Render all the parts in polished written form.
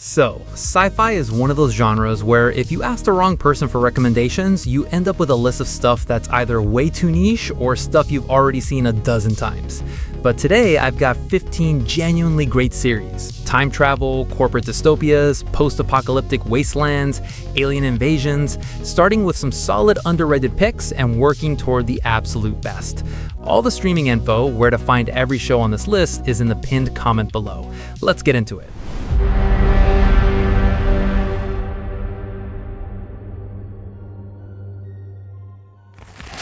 So, sci-fi is one of those genres where if you ask the wrong person for recommendations, you end up with a list of stuff that's either way too niche or stuff you've already seen a dozen times. But today, I've got 15 genuinely great series. Time travel, corporate dystopias, post-apocalyptic wastelands, alien invasions, starting with some solid underrated picks and working toward the absolute best. All the streaming info, where to find every show on this list, is in the pinned comment below. Let's get into it.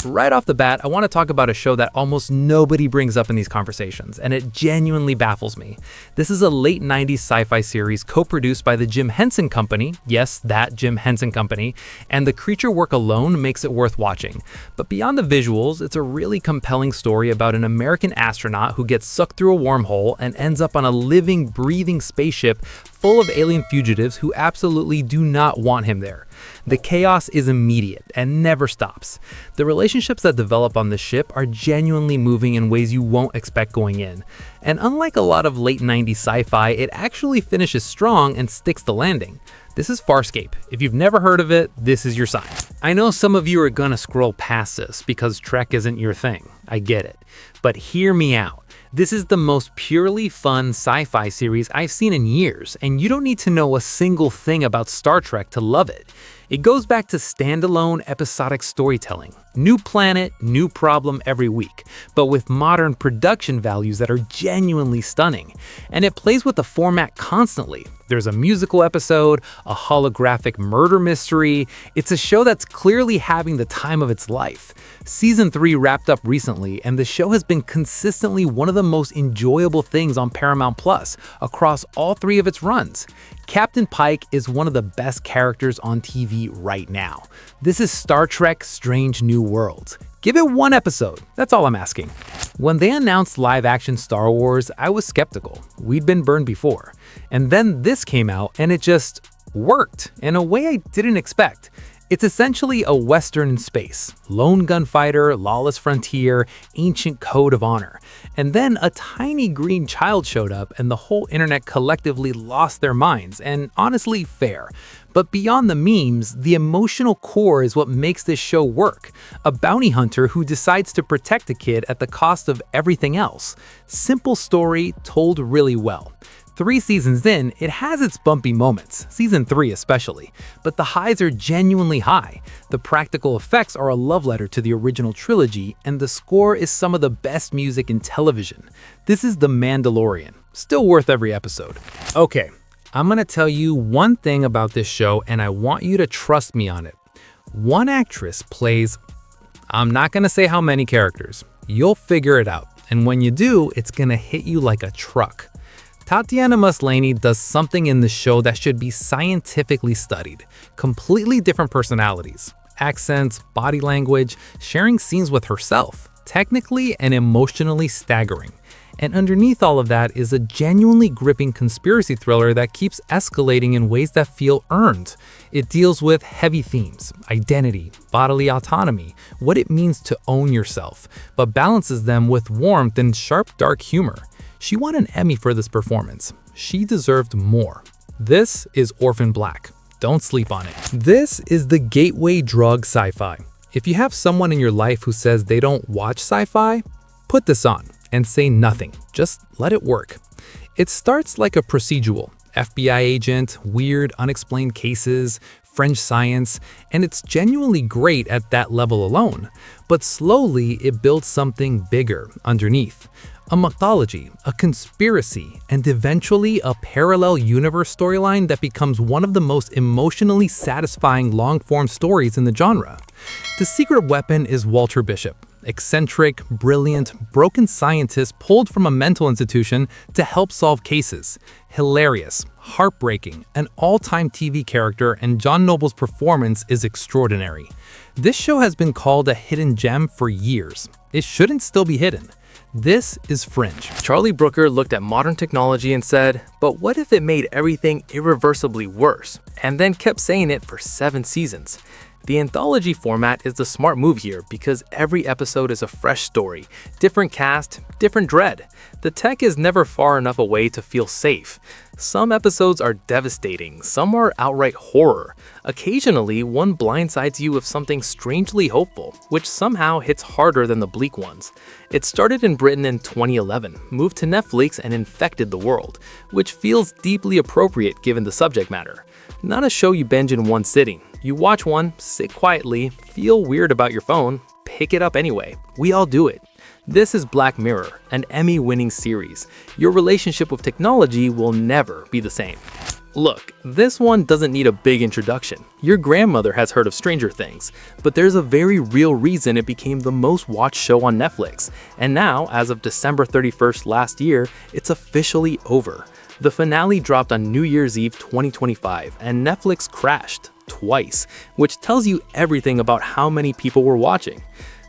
Right off the bat, I want to talk about a show that almost nobody brings up in these conversations, and it genuinely baffles me. This is a late 90s sci-fi series co-produced by the Jim Henson Company, yes, that Jim Henson Company, and the creature work alone makes it worth watching. But beyond the visuals, it's a really compelling story about an American astronaut who gets sucked through a wormhole and ends up on a living, breathing spaceship full of alien fugitives who absolutely do not want him there. The chaos is immediate and never stops. The relationships that develop on this ship are genuinely moving in ways you won't expect going in. And unlike a lot of late 90s sci-fi, it actually finishes strong and sticks the landing. This is FARSCAPE. If you've never heard of it, this is your sign. I know some of you are gonna scroll past this because Trek isn't your thing. I get it. But hear me out. This is the most purely fun sci-fi series I've seen in years, and you don't need to know a single thing about Star Trek to love it. It goes back to standalone episodic storytelling. New planet, new problem every week, but with modern production values that are genuinely stunning. And it plays with the format constantly. There's a musical episode, a holographic murder mystery. It's a show that's clearly having the time of its life. Season 3 wrapped up recently, and the show has been consistently one of the most enjoyable things on Paramount Plus across all 3 of its runs. Captain Pike is one of the best characters on TV right now. This is Star Trek: Strange New Worlds. Give it 1 episode, that's all I'm asking. When they announced live-action Star Wars, I was skeptical. We'd been burned before. And then this came out and it just worked in a way I didn't expect. It's essentially a Western in space. Lone gunfighter, lawless frontier, ancient code of honor. And then a tiny green child showed up and the whole internet collectively lost their minds, and honestly, fair. But beyond the memes, the emotional core is what makes this show work. A bounty hunter who decides to protect a kid at the cost of everything else. Simple story told really well. 3 seasons in, it has its bumpy moments, season 3 especially, but the highs are genuinely high. The practical effects are a love letter to the original trilogy, and the score is some of the best music in television. This is The Mandalorian, still worth every episode. Okay, I'm gonna tell you one thing about this show, and I want you to trust me on it. One actress plays, I'm not gonna say how many characters. You'll figure it out, and when you do, it's gonna hit you like a truck. Tatiana Maslany does something in the show that should be scientifically studied. Completely different personalities, accents, body language, sharing scenes with herself. Technically and emotionally staggering. And underneath all of that is a genuinely gripping conspiracy thriller that keeps escalating in ways that feel earned. It deals with heavy themes, identity, bodily autonomy, what it means to own yourself, but balances them with warmth and sharp, dark humor. She won an Emmy for this performance. She deserved more. This is Orphan Black. Don't sleep on it. This is the gateway drug sci-fi. If you have someone in your life who says they don't watch sci-fi, put this on and say nothing. Just let it work. It starts like a procedural. FBI agent, weird, unexplained cases, French science, and it's genuinely great at that level alone. But slowly, it builds something bigger underneath. A mythology, a conspiracy, and eventually a parallel universe storyline that becomes one of the most emotionally satisfying long-form stories in the genre. The secret weapon is Walter Bishop, eccentric, brilliant, broken scientist pulled from a mental institution to help solve cases. Hilarious, heartbreaking, an all-time TV character, and John Noble's performance is extraordinary. This show has been called a hidden gem for years. It shouldn't still be hidden. This is Fringe. Charlie Brooker looked at modern technology and said, but what if it made everything irreversibly worse? And then kept saying it for 7 seasons. The anthology format is the smart move here because every episode is a fresh story, different cast, different dread. The tech is never far enough away to feel safe. Some episodes are devastating, some are outright horror. Occasionally, one blindsides you with something strangely hopeful, which somehow hits harder than the bleak ones. It started in Britain in 2011, moved to Netflix, and infected the world, which feels deeply appropriate given the subject matter. Not a show you binge in one sitting. You watch one, sit quietly, feel weird about your phone, pick it up anyway. We all do it. This is Black Mirror, an Emmy-winning series. Your relationship with technology will never be the same. Look, this one doesn't need a big introduction. Your grandmother has heard of Stranger Things, but there's a very real reason it became the most watched show on Netflix. And now, as of December 31st last year, it's officially over. The finale dropped on New Year's Eve 2025, and Netflix crashed twice, which tells you everything about how many people were watching.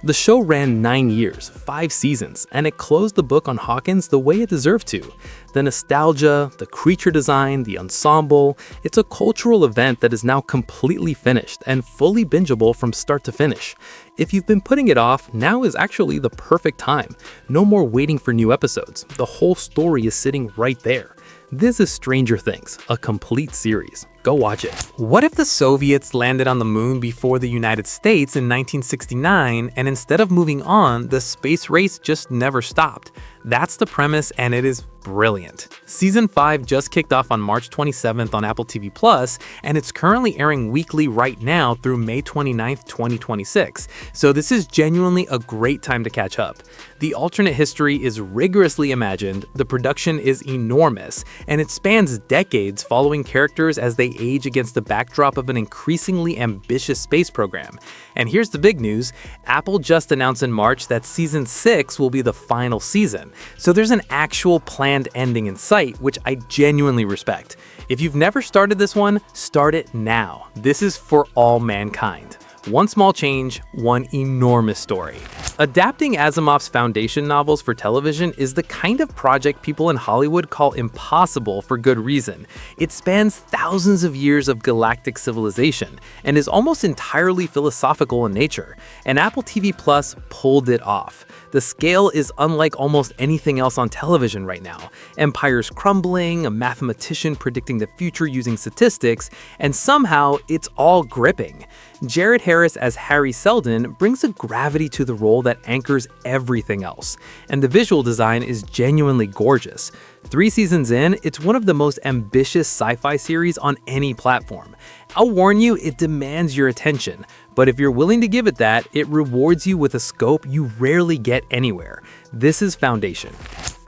The show ran 9 years, 5 seasons, and it closed the book on Hawkins the way it deserved to. The nostalgia, the creature design, the ensemble, it's a cultural event that is now completely finished and fully bingeable from start to finish. If you've been putting it off, now is actually the perfect time. No more waiting for new episodes. The whole story is sitting right there. This is Stranger Things, a complete series. Go watch it. What if the Soviets landed on the moon before the United States in 1969, and instead of moving on, the space race just never stopped? That's the premise, and it is brilliant. Season 5 just kicked off on March 27th on Apple TV+, and it's currently airing weekly right now through May 29th, 2026. So this is genuinely a great time to catch up. The alternate history is rigorously imagined, the production is enormous, and it spans decades following characters as they age against the backdrop of an increasingly ambitious space program. And here's the big news, Apple just announced in March that Season 6 will be the final season. So there's an actual planned ending in sight, which I genuinely respect. If you've never started this one, start it now. This is for all mankind. One small change, one enormous story. Adapting Asimov's Foundation novels for television is the kind of project people in Hollywood call impossible for good reason. It spans thousands of years of galactic civilization and is almost entirely philosophical in nature, and Apple TV Plus pulled it off. The scale is unlike almost anything else on television right now. Empires crumbling, a mathematician predicting the future using statistics, and somehow it's all gripping. Jared Harris as Harry Seldon brings a gravity to the role that anchors everything else, and the visual design is genuinely gorgeous. 3 seasons in, it's one of the most ambitious sci-fi series on any platform. I'll warn you, it demands your attention, but if you're willing to give it that, it rewards you with a scope you rarely get anywhere. This is Foundation.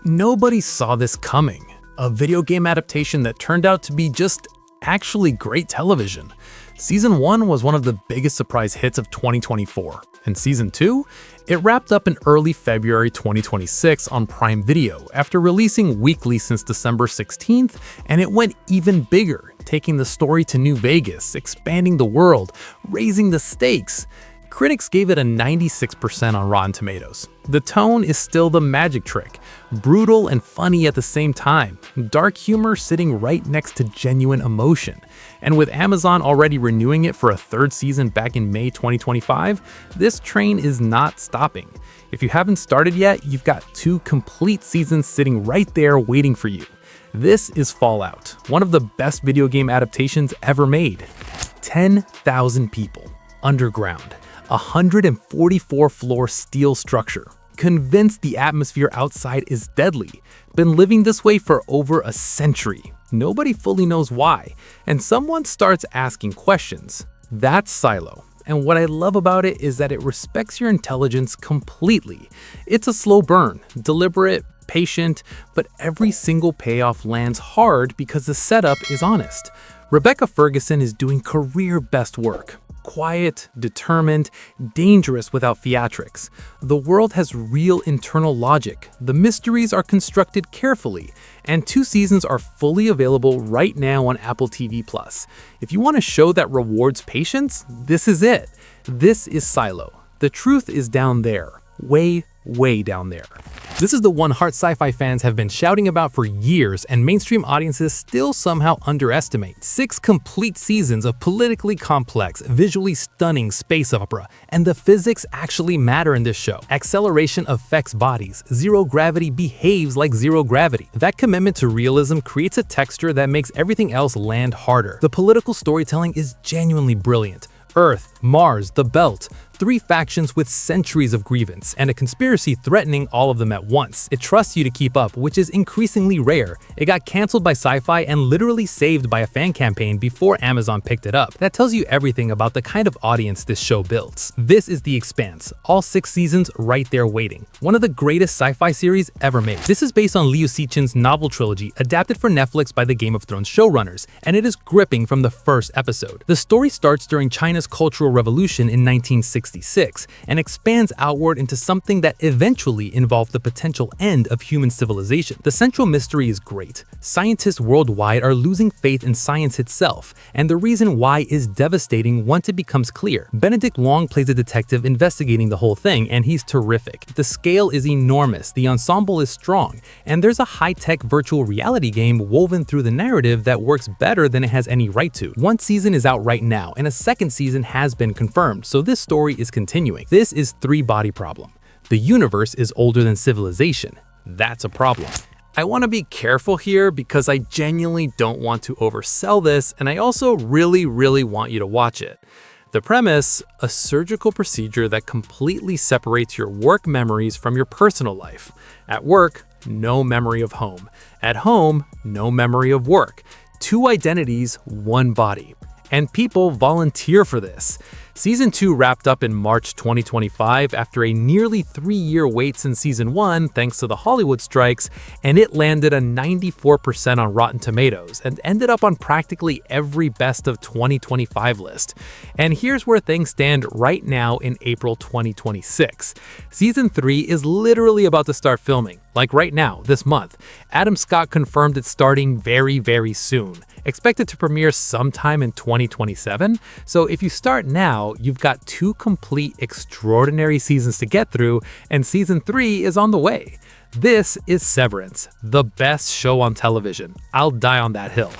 Nobody saw this coming. A video game adaptation that turned out to be just actually great television. Season 1 was one of the biggest surprise hits of 2024, and Season 2? It wrapped up in early February 2026 on Prime Video after releasing weekly since December 16th, and it went even bigger, taking the story to New Vegas, expanding the world, raising the stakes. Critics gave it a 96% on Rotten Tomatoes. The tone is still the magic trick, brutal and funny at the same time, dark humor sitting right next to genuine emotion. And with Amazon already renewing it for a 3rd season back in May 2025, this train is not stopping. If you haven't started yet, you've got 2 complete seasons sitting right there waiting for you. This is Fallout, one of the best video game adaptations ever made. 10,000 people, underground, 144-floor steel structure, convinced the atmosphere outside is deadly, been living this way for over a century. Nobody fully knows why, and someone starts asking questions. That's Silo, and what I love about it is that it respects your intelligence completely. It's a slow burn, deliberate, patient, but every single payoff lands hard because the setup is honest. Rebecca Ferguson is doing career best work. Quiet, determined, dangerous without theatrics. The world has real internal logic. The mysteries are constructed carefully, and 2 seasons are fully available right now on Apple TV+. If you want a show that rewards patience, this is it. This is Silo. The truth is down there, way, way down there. This is the one Heart Sci-Fi fans have been shouting about for years, and mainstream audiences still somehow underestimate. 6 complete seasons of politically complex, visually stunning space opera, and the physics actually matter in this show. Acceleration affects bodies. Zero gravity behaves like zero gravity. That commitment to realism creates a texture that makes everything else land harder. The political storytelling is genuinely brilliant. Earth, Mars, the Belt, 3 factions with centuries of grievance, and a conspiracy threatening all of them at once. It trusts you to keep up, which is increasingly rare. It got cancelled by Sci-Fi and literally saved by a fan campaign before Amazon picked it up. That tells you everything about the kind of audience this show builds. This is The Expanse, all 6 seasons right there waiting. One of the greatest sci-fi series ever made. This is based on Liu Cixin's novel trilogy, adapted for Netflix by the Game of Thrones showrunners, and it is gripping from the first episode. The story starts during China's Cultural Revolution in 1966 and expands outward into something that eventually involved the potential end of human civilization. The central mystery is great. Scientists worldwide are losing faith in science itself, and the reason why is devastating once it becomes clear. Benedict Wong plays a detective investigating the whole thing, and he's terrific. The scale is enormous, the ensemble is strong, and there's a high-tech virtual reality game woven through the narrative that works better than it has any right to. 1 season is out right now, and a 2nd season has been confirmed, so this story is continuing. This is 3-body problem. The universe is older than civilization. That's a problem. I want to be careful here because I genuinely don't want to oversell this, and I also really want you to watch it. The premise: a surgical procedure that completely separates your work memories from your personal life. At work, no memory of home. At home, no memory of work. 2 identities, 1 body. And people volunteer for this. Season 2 wrapped up in March 2025 after a nearly 3-year wait since Season 1 thanks to the Hollywood strikes, and it landed a 94% on Rotten Tomatoes and ended up on practically every Best of 2025 list. And here's where things stand right now in April 2026. Season 3 is literally about to start filming, like right now, this month. Adam Scott confirmed it's starting very soon. Expected to premiere sometime in 2027, so if you start now, you've got 2 complete extraordinary seasons to get through, and Season 3 is on the way. This is Severance, the best show on television. I'll die on that hill.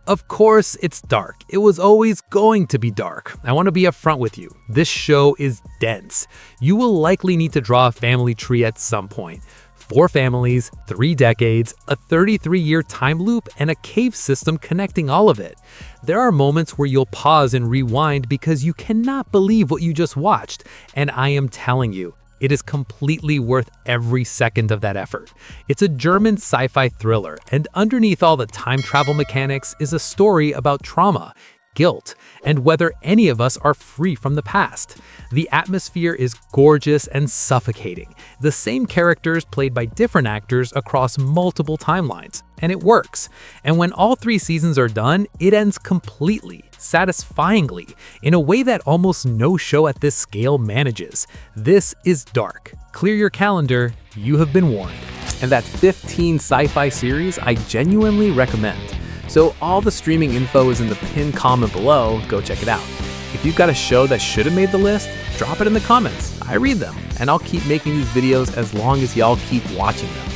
Of course, it's dark. It was always going to be dark. I want to be upfront with you. This show is dense. You will likely need to draw a family tree at some point. 4 families, 3 decades, a 33-year time loop, and a cave system connecting all of it. There are moments where you'll pause and rewind because you cannot believe what you just watched, and I am telling you, it is completely worth every second of that effort. It's a German sci-fi thriller, and underneath all the time travel mechanics is a story about trauma, guilt, and whether any of us are free from the past. The atmosphere is gorgeous and suffocating. The same characters played by different actors across multiple timelines, and it works. And when all 3 seasons are done, it ends completely, satisfyingly, in a way that almost no show at this scale manages. This is dark. Clear your calendar, you have been warned. And that 15 sci-fi series I genuinely recommend. So all the streaming info is in the pinned comment below, go check it out. If you've got a show that should have made the list, drop it in the comments. I read them, and I'll keep making these videos as long as y'all keep watching them.